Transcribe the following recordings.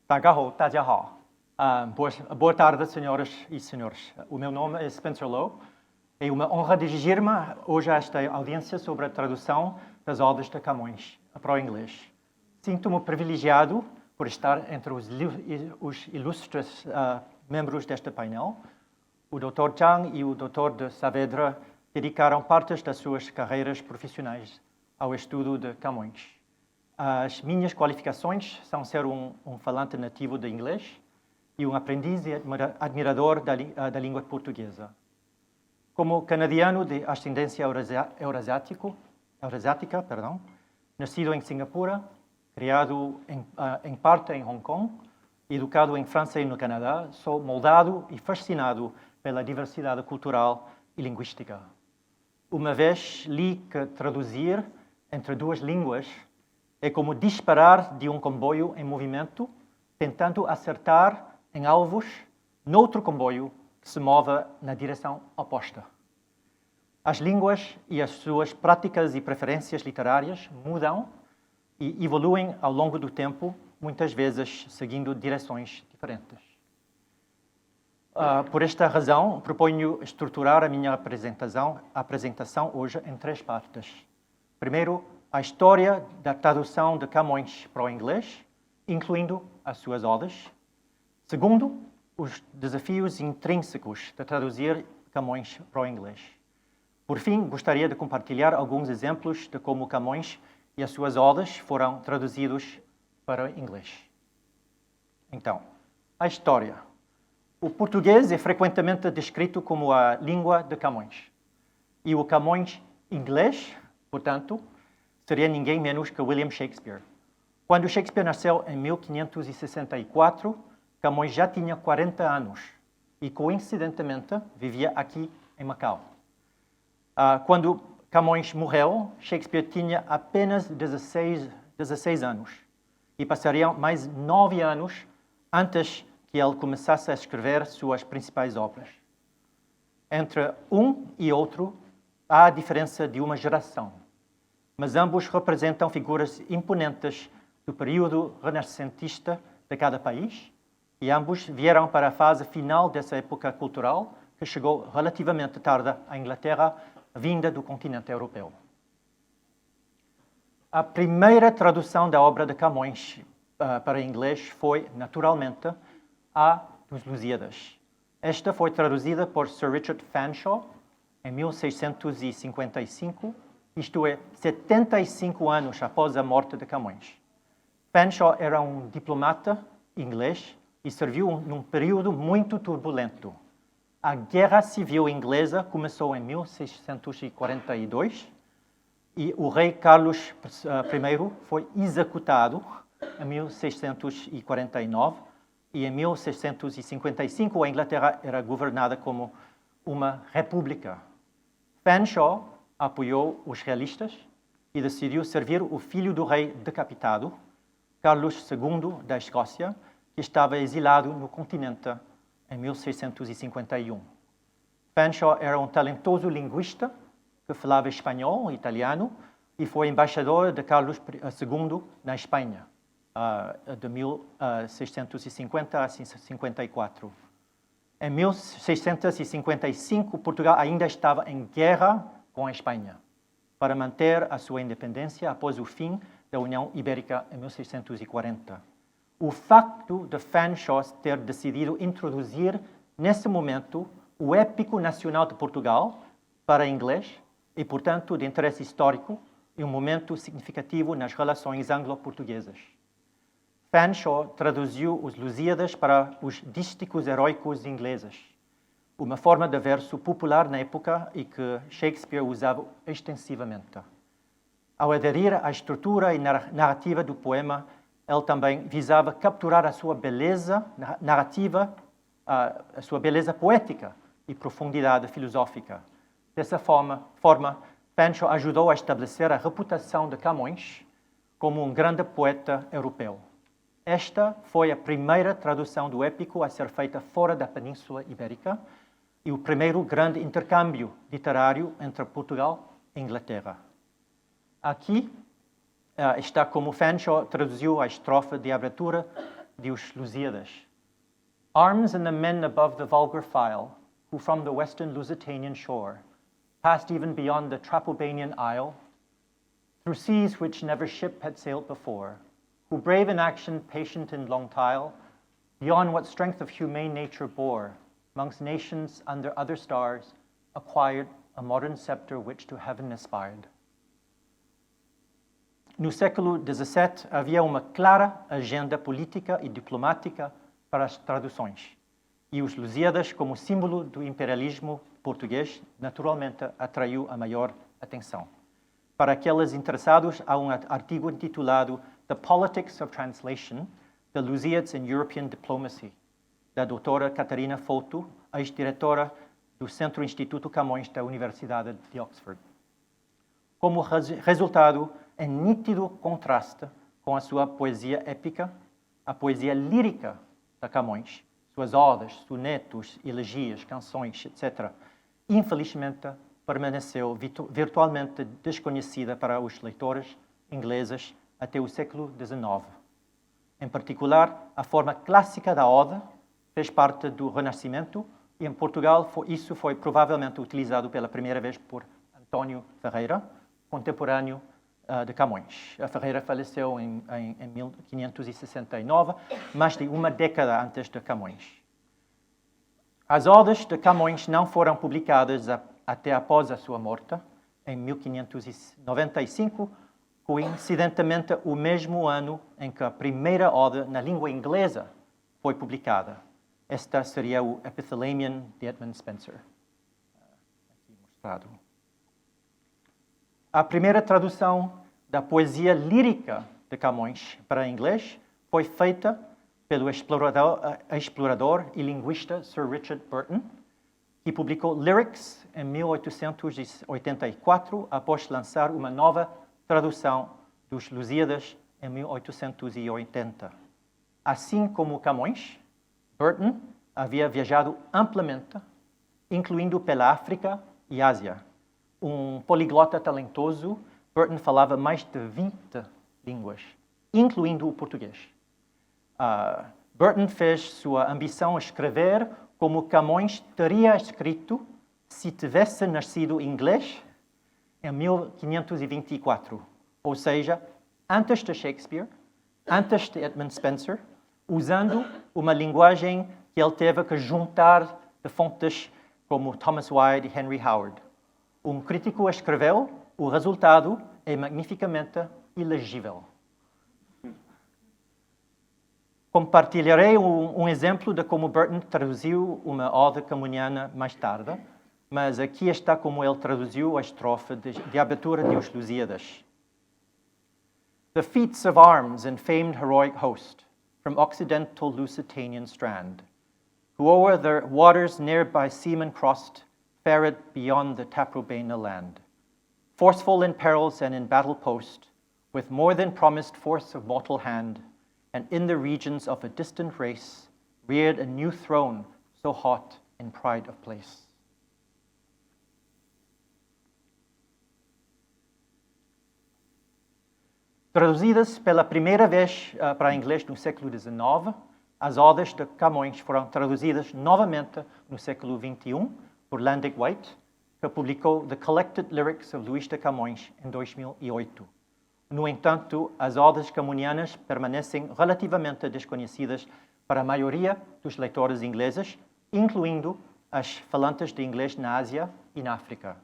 大家好. Boa tarde, senhoras e senhores. O meu nome é Spencer Lowe. É uma honra dirigir-me hoje a esta audiência sobre a tradução das obras de Camões para o inglês. Sinto-me privilegiado por estar entre os ilustres membros deste painel. O Dr. Zhang e o Dr. de Saavedra dedicaram partes das suas carreiras profissionais ao estudo de Camões. As minhas qualificações são ser um falante nativo de inglês e um aprendiz e admirador da língua portuguesa. Como canadiano de ascendência euroasiática, nascido em Singapura, criado em parte em Hong Kong, educado em França e no Canadá, sou moldado e fascinado pela diversidade cultural e linguística. Uma vez li que traduzir entre duas línguas é como disparar de um comboio em movimento, tentando acertar em alvos noutro comboio que se move na direção oposta. As línguas e as suas práticas e preferências literárias mudam e evoluem ao longo do tempo, muitas vezes seguindo direções diferentes. Por esta razão, proponho estruturar a minha apresentação hoje em três partes. Primeiro, a história da tradução de Camões para o inglês, incluindo as suas obras. Segundo, os desafios intrínsecos de traduzir Camões para o inglês. Por fim, gostaria de compartilhar alguns exemplos de como Camões e as suas obras foram traduzidos para o inglês. Então, a história. O português é frequentemente descrito como a língua de Camões. E o Camões inglês, portanto, seria ninguém menos que William Shakespeare. Quando Shakespeare nasceu em 1564, Camões já tinha 40 anos e, coincidentemente, vivia aqui em Macau. Quando Camões morreu, Shakespeare tinha apenas 16 anos e passariam mais 9 anos antes que ele começasse a escrever suas principais obras. Entre um e outro, há a diferença de uma geração, mas ambos representam figuras imponentes do período renascentista de cada país e ambos vieram para a fase final dessa época cultural que chegou relativamente tarde à Inglaterra, vinda do continente europeu. A primeira tradução da obra de Camões para inglês foi, naturalmente, a dos Lusíadas. Esta foi traduzida por Sir Richard Fanshawe em 1655, isto é, 75 anos após a morte de Camões. Fanshawe era um diplomata inglês e serviu num período muito turbulento. A Guerra Civil Inglesa começou em 1642 e o rei Carlos I foi executado em 1649 e em 1655 a Inglaterra era governada como uma república. Fanshawe apoiou os realistas e decidiu servir o filho do rei decapitado, Carlos II da Escócia, que estava exilado no continente em 1651. Fanshawe era um talentoso linguista que falava espanhol e italiano e foi embaixador de Carlos II na Espanha, de 1650 a 1654. Em 1655, Portugal ainda estava em guerra com a Espanha para manter a sua independência após o fim da União Ibérica em 1640. O facto de Fanshawe ter decidido introduzir, nesse momento, o épico nacional de Portugal para inglês e, portanto, de interesse histórico e um momento significativo nas relações anglo-portuguesas. Fanshawe traduziu os Lusíadas para os dísticos heróicos ingleses, uma forma de verso popular na época e que Shakespeare usava extensivamente. Ao aderir à estrutura e narrativa do poema, ele também visava capturar a sua beleza narrativa, a sua beleza poética e profundidade filosófica. Dessa forma, Fanshawe ajudou a estabelecer a reputação de Camões como um grande poeta europeu. Esta foi a primeira tradução do épico a ser feita fora da Península Ibérica e o primeiro grande intercâmbio literário entre Portugal e Inglaterra. Aqui está como Fanshawe traduziu a estrofe de abertura de Os Lusíadas. Arms and the men above the vulgar file, who from the western Lusitanian shore passed even beyond the Trapobanian isle, through seas which never ship had sailed before, who brave in action, patient in long tile, beyond what strength of humane nature bore, amongst nations under other stars, acquired a modern scepter which to heaven aspired. No século XVII havia uma clara agenda política e diplomática para as traduções, e Os Lusíadas, como símbolo do imperialismo português, naturalmente atraiu a maior atenção. Para aqueles interessados, há um artigo intitulado The Politics of Translation, The Lusíads in European Diplomacy, da doutora Catarina Foto, ex-diretora do Centro Instituto Camões da Universidade de Oxford. Como resultado, em nítido contraste com a sua poesia épica, a poesia lírica de Camões, suas odas, sonetos, elegias, canções, etc., infelizmente permaneceu virtualmente desconhecida para os leitores ingleses até o século XIX. Em particular, a forma clássica da ode fez parte do Renascimento e em Portugal isso foi provavelmente utilizado pela primeira vez por António Ferreira, contemporâneo de Camões. A Ferreira faleceu em 1569, mais de uma década antes de Camões. As odes de Camões não foram publicadas até após a sua morte, em 1595, coincidentemente o mesmo ano em que a primeira ode na língua inglesa foi publicada. Esta seria o Epithalamion de Edmund Spenser, aqui mostrado. A primeira tradução da poesia lírica de Camões para inglês foi feita pelo explorador e linguista Sir Richard Burton, que publicou Lyrics em 1884, após lançar uma nova tradução dos Lusíadas em 1880. Assim como Camões, Burton havia viajado amplamente, incluindo pela África e Ásia. Um poliglota talentoso, Burton falava mais de 20 línguas, incluindo o português. Burton fez sua ambição escrever como Camões teria escrito se tivesse nascido inglês em 1524, ou seja, antes de Shakespeare, antes de Edmund Spenser, usando uma linguagem que ele teve que juntar de fontes como Thomas Wyde e Henry Howard. Um crítico escreveu: o resultado é magnificamente ilegível. Compartilharei um exemplo de como Burton traduziu uma ode camoniana mais tarde, mas aqui está como ele traduziu a estrofe de abertura de Os Lusíadas. The feats of arms and famed heroic host, from occidental Lusitanian strand, who o'er the waters near by seamen crossed, fared beyond the Taprobana land. Forceful in perils and in battle post, with more than promised force of mortal hand, and in the regions of a distant race, reared a new throne so hot in pride of place. Traduzidas pela primeira vez para inglês no século XIX, as odes de Camões foram traduzidas novamente no século XXI por Landic White, que publicou The Collected Lyrics of Luís de Camões em 2008. No entanto, as odes camonianas permanecem relativamente desconhecidas para a maioria dos leitores ingleses, incluindo as falantes de inglês na Ásia e na África.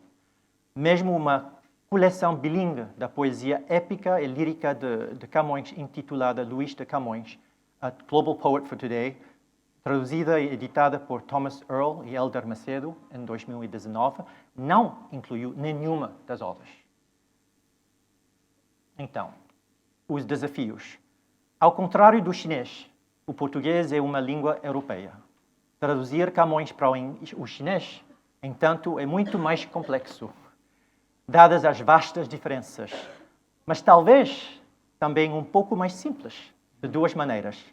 Mesmo uma coleção bilingue da poesia épica e lírica de Camões, intitulada Luís de Camões, A Global Poet for Today, traduzida e editada por Thomas Earle e Elder Macedo em 2019, não incluiu nenhuma das odes. Então, os desafios. Ao contrário do chinês, o português é uma língua europeia. Traduzir Camões para o chinês, entanto, é muito mais complexo, dadas as vastas diferenças, mas talvez também um pouco mais simples, de duas maneiras.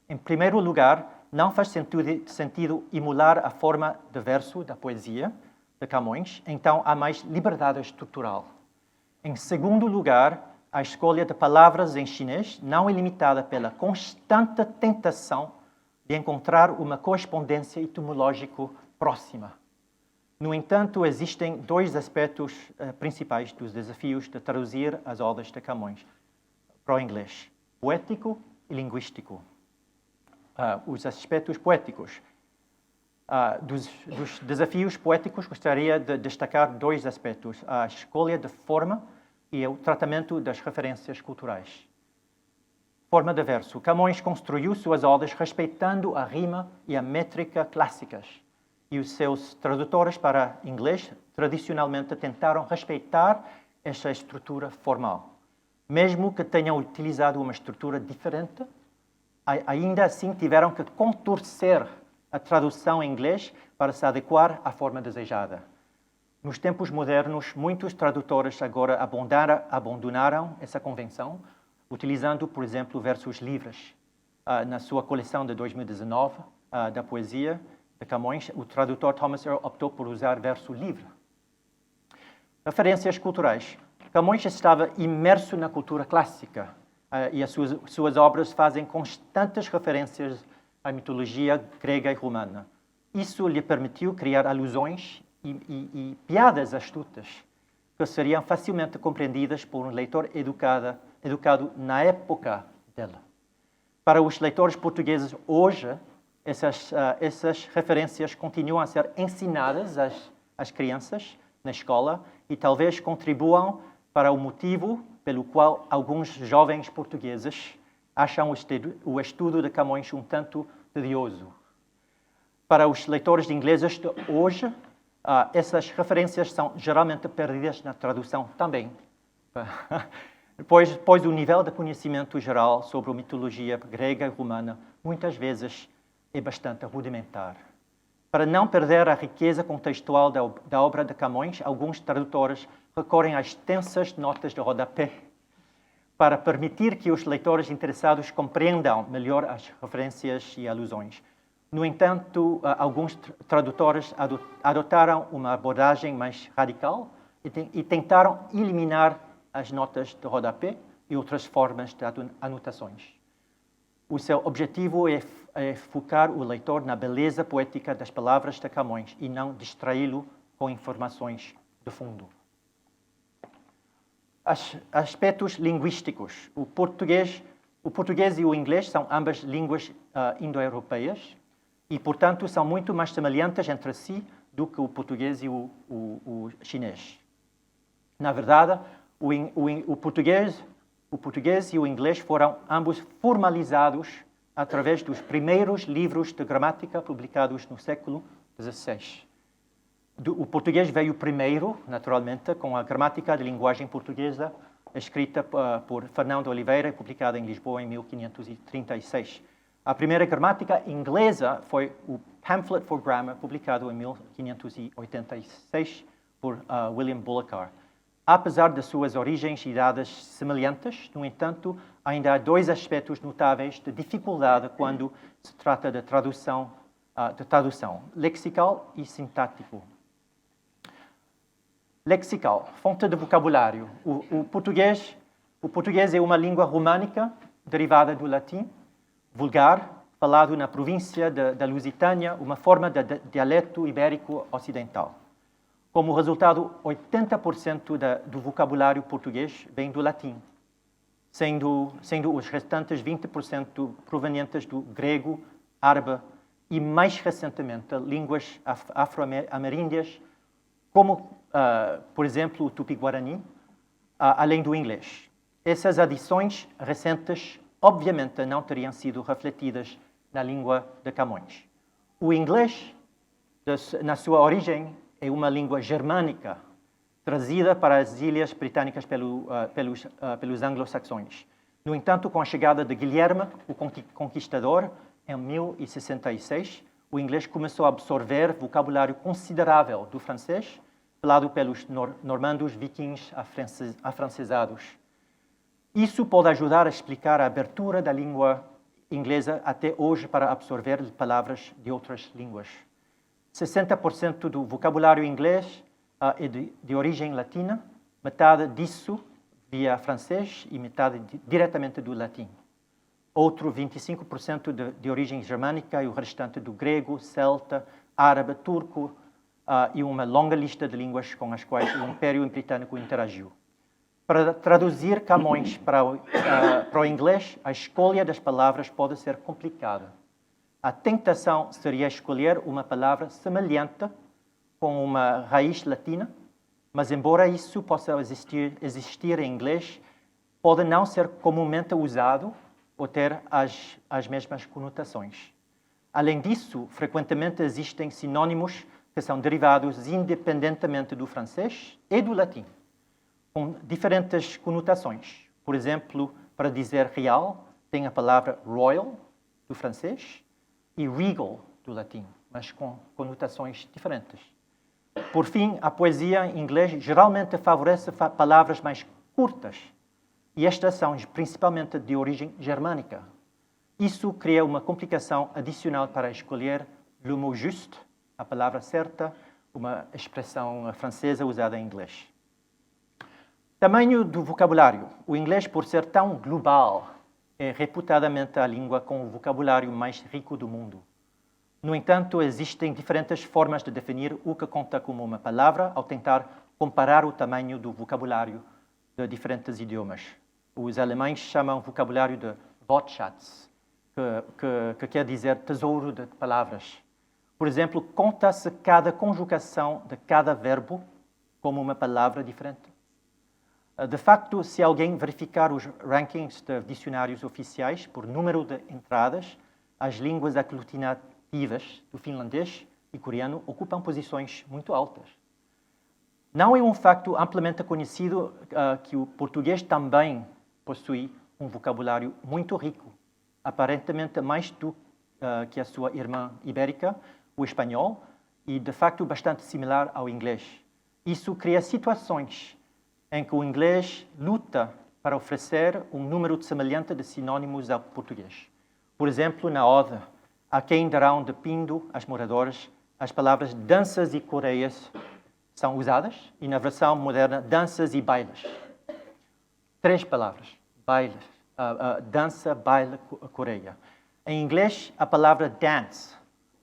Em primeiro lugar, não faz sentido emular a forma de verso da poesia de Camões, então há mais liberdade estrutural. Em segundo lugar, a escolha de palavras em chinês não é limitada pela constante tentação de encontrar uma correspondência etimológica próxima. No entanto, existem dois aspectos principais dos desafios de traduzir as obras de Camões para o inglês: poético e linguístico. Os aspectos poéticos. Dos desafios poéticos, gostaria de destacar dois aspectos: a escolha de forma e o tratamento das referências culturais. Forma de verso. Camões construiu suas obras respeitando a rima e a métrica clássicas, e os seus tradutores para inglês tradicionalmente tentaram respeitar esta estrutura formal. Mesmo que tenham utilizado uma estrutura diferente, ainda assim tiveram que contorcer a tradução em inglês para se adequar à forma desejada. Nos tempos modernos, muitos tradutores agora abandonaram essa convenção, utilizando, por exemplo, versos livres. Na sua coleção de 2019 da poesia de Camões, o tradutor Thomas Earl optou por usar verso livre. Referências culturais. Camões estava imerso na cultura clássica e as suas obras fazem constantes referências à mitologia grega e romana. Isso lhe permitiu criar alusões e piadas astutas que seriam facilmente compreendidas por um leitor educado na época dela. Para os leitores portugueses hoje, essas referências continuam a ser ensinadas às crianças na escola e talvez contribuam para o motivo pelo qual alguns jovens portugueses acham o estudo de Camões um tanto tedioso. Para os leitores de inglês de hoje, essas referências são geralmente perdidas na tradução também, pois o nível de conhecimento geral sobre a mitologia grega e romana muitas vezes é bastante rudimentar. Para não perder a riqueza contextual da obra de Camões, alguns tradutores recorrem a extensas notas de rodapé para permitir que os leitores interessados compreendam melhor as referências e alusões. No entanto, alguns tradutores adotaram uma abordagem mais radical e tentaram eliminar as notas de rodapé e outras formas de anotações. O seu objetivo é focar o leitor na beleza poética das palavras de Camões e não distraí-lo com informações de fundo. Aspectos linguísticos. O português e o inglês são ambas línguas indo-europeias e, portanto, são muito mais semelhantes entre si do que o português e o chinês. Na verdade, o português e o inglês foram ambos formalizados através dos primeiros livros de gramática publicados no século XVI. O português veio primeiro, naturalmente, com a Gramática de Linguagem Portuguesa, escrita por Fernão de Oliveira e publicada em Lisboa em 1536. A primeira gramática inglesa foi o Pamphlet for Grammar, publicado em 1586 por William Bullockar. Apesar de suas origens e datas semelhantes, no entanto, ainda há dois aspectos notáveis de dificuldade quando se trata de tradução, lexical e sintático. Lexical, fonte de vocabulário. O português é uma língua românica derivada do latim, vulgar, falado na província da Lusitânia, uma forma de dialeto ibérico ocidental. Como resultado, 80% do vocabulário português vem do latim, sendo os restantes 20% provenientes do grego, árabe e, mais recentemente, línguas afro-ameríndias, como, por exemplo, o tupi-guarani, além do inglês. Essas adições recentes, obviamente, não teriam sido refletidas na língua de Camões. O inglês, na sua origem, é uma língua germânica, trazida para as ilhas britânicas pelos anglo-saxões. No entanto, com a chegada de Guilherme, o Conquistador, em 1066, o inglês começou a absorver vocabulário considerável do francês, falado pelos normandos vikings afrancesados. Isso pode ajudar a explicar a abertura da língua inglesa até hoje para absorver palavras de outras línguas. 60% do vocabulário inglês é de origem latina, metade disso via francês e metade diretamente do latim. Outro 25% de origem germânica e o restante do grego, celta, árabe, turco e uma longa lista de línguas com as quais o Império Britânico interagiu. Para traduzir Camões para o inglês, a escolha das palavras pode ser complicada. A tentação seria escolher uma palavra semelhante com uma raiz latina, mas embora isso possa existir em inglês, pode não ser comumente usado ou ter as mesmas conotações. Além disso, frequentemente existem sinônimos que são derivados independentemente do francês e do latim, com diferentes conotações. Por exemplo, para dizer real, tem a palavra royal, do francês, e regal, do latim, mas com conotações diferentes. Por fim, a poesia em inglês geralmente favorece palavras mais curtas, e estas são principalmente de origem germânica. Isso cria uma complicação adicional para escolher le mot juste, a palavra certa, uma expressão francesa usada em inglês. Tamanho do vocabulário. O inglês, por ser tão global, é reputadamente a língua com o vocabulário mais rico do mundo. No entanto, existem diferentes formas de definir o que conta como uma palavra ao tentar comparar o tamanho do vocabulário de diferentes idiomas. Os alemães chamam vocabulário de Wortschatz, que quer dizer tesouro de palavras. Por exemplo, conta-se cada conjugação de cada verbo como uma palavra diferente. De facto, se alguém verificar os rankings de dicionários oficiais por número de entradas, as línguas aglutinativas do finlandês e coreano ocupam posições muito altas. Não é um facto amplamente conhecido que o português também possui um vocabulário muito rico, aparentemente mais do que a sua irmã ibérica, o espanhol, e de facto bastante similar ao inglês. Isso cria situações em que o inglês luta para oferecer um número semelhante de sinônimos ao português. Por exemplo, na ode A quem darão de pindo as moradoras, as palavras danças e coreias são usadas, e na versão moderna, danças e bailes. 3 palavras, bailes, dança, baile, coreia. Em inglês, a palavra dance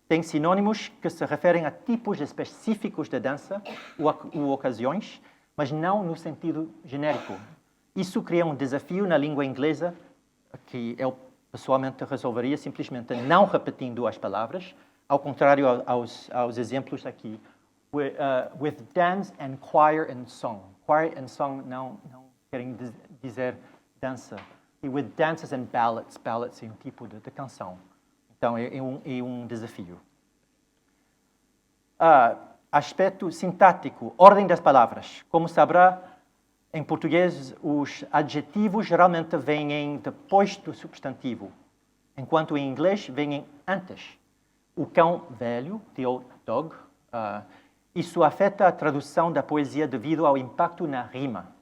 tem sinônimos que se referem a tipos específicos de dança ou ocasiões, mas não no sentido genérico. Isso cria um desafio na língua inglesa que eu pessoalmente resolveria simplesmente não repetindo as palavras, ao contrário aos exemplos aqui. With dance and choir and song. Choir and song não querem dizer dança. E with dances and ballads. Ballads é um tipo de canção. Então, é um desafio. Aspecto sintático, ordem das palavras. Como saberá, em português, os adjetivos geralmente vêm depois do substantivo, enquanto em inglês vêm antes. O cão velho, the old dog, isso afeta a tradução da poesia devido ao impacto na rima.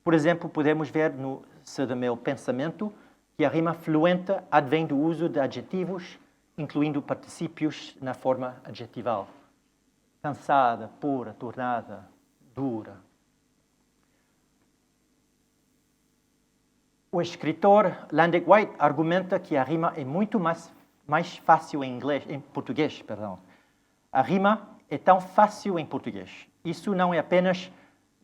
Por exemplo, podemos ver no Se de Meu Pensamento que a rima fluente advém do uso de adjetivos, incluindo particípios na forma adjetival. Cansada, pura, tornada, dura. O escritor Landek White argumenta que a rima é muito mais fácil em português. A rima é tão fácil em português. Isso não é apenas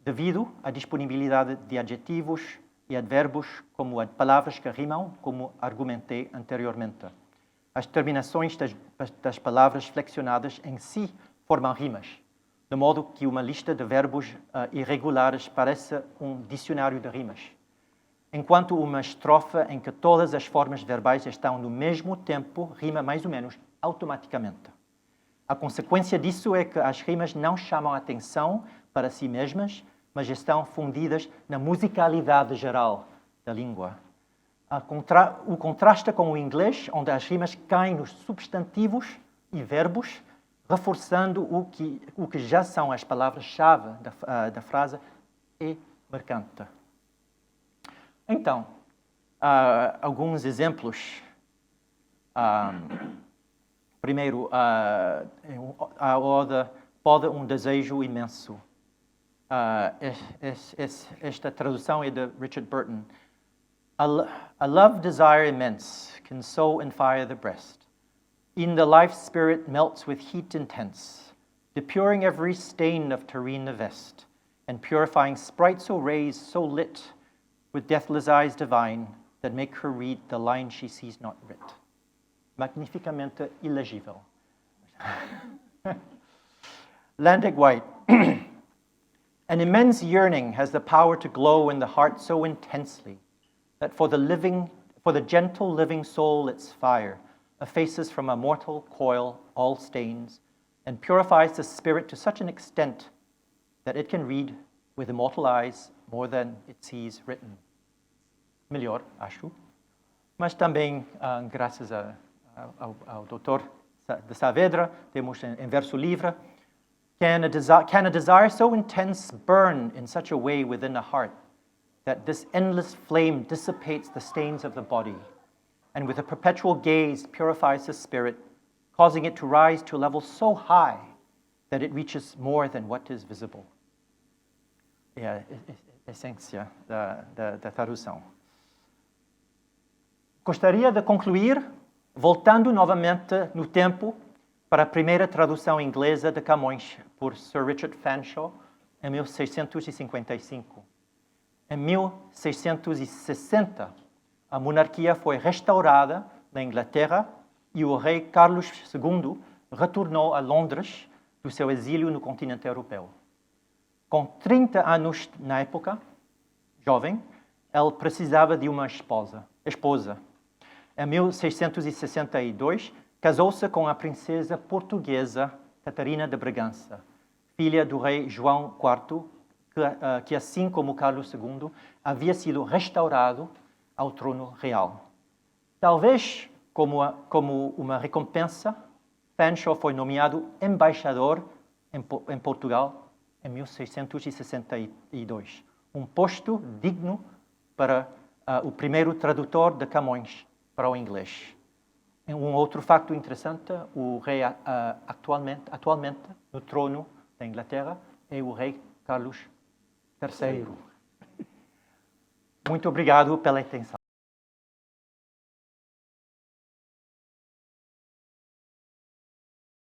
devido à disponibilidade de adjetivos e advérbios como palavras que rimam, como argumentei anteriormente. As terminações das palavras flexionadas em si formam rimas, de modo que uma lista de verbos irregulares parece um dicionário de rimas. Enquanto uma estrofe em que todas as formas verbais estão no mesmo tempo rima mais ou menos automaticamente. A consequência disso é que as rimas não chamam a atenção para si mesmas, mas estão fundidas na musicalidade geral da língua. O contrasta com o inglês, onde as rimas caem nos substantivos e verbos, reforçando o que já são as palavras-chave da frase, é marcante. Então, alguns exemplos. Primeiro, a ode pode um desejo imenso. Esta tradução é de Richard Burton. A love desire immense can sow and fire the breast. In the life spirit melts with heat intense, depuring every stain of terrene the vest, and purifying sprite so raised, so lit, with deathless eyes divine, that make her read the line she sees not writ. Magnificamente ilegível. Landig White. An immense yearning has the power to glow in the heart so intensely that for the gentle living soul its fire effaces from a mortal coil all stains and purifies the spirit to such an extent that it can read with immortal eyes more than it sees written. Melhor, acho. Mas também, graças ao Dr. de Saavedra, temos em verso livre, can a desire so intense burn in such a way within the heart that this endless flame dissipates the stains of the body, and with a perpetual gaze purifies the spirit, causing it to rise to a level so high that it reaches more than what is visible? É a essência da tradução. Gostaria de concluir voltando novamente no tempo para a primeira tradução inglesa de Camões por Sir Richard Fanshawe em 1655. Em 1660, a monarquia foi restaurada na Inglaterra e o rei Carlos II retornou a Londres do seu exílio no continente europeu. Com 30 anos na época, jovem, ele precisava de uma esposa. Em 1662, casou-se com a princesa portuguesa Catarina de Bragança, filha do rei João IV, que assim como Carlos II, havia sido restaurado ao trono real. Talvez como uma recompensa, Fanshawe foi nomeado embaixador em Portugal em 1662, um posto digno para o primeiro tradutor de Camões para o inglês. Um outro facto interessante, o rei atualmente no trono da Inglaterra é o rei Carlos III. Muito obrigado pela atenção.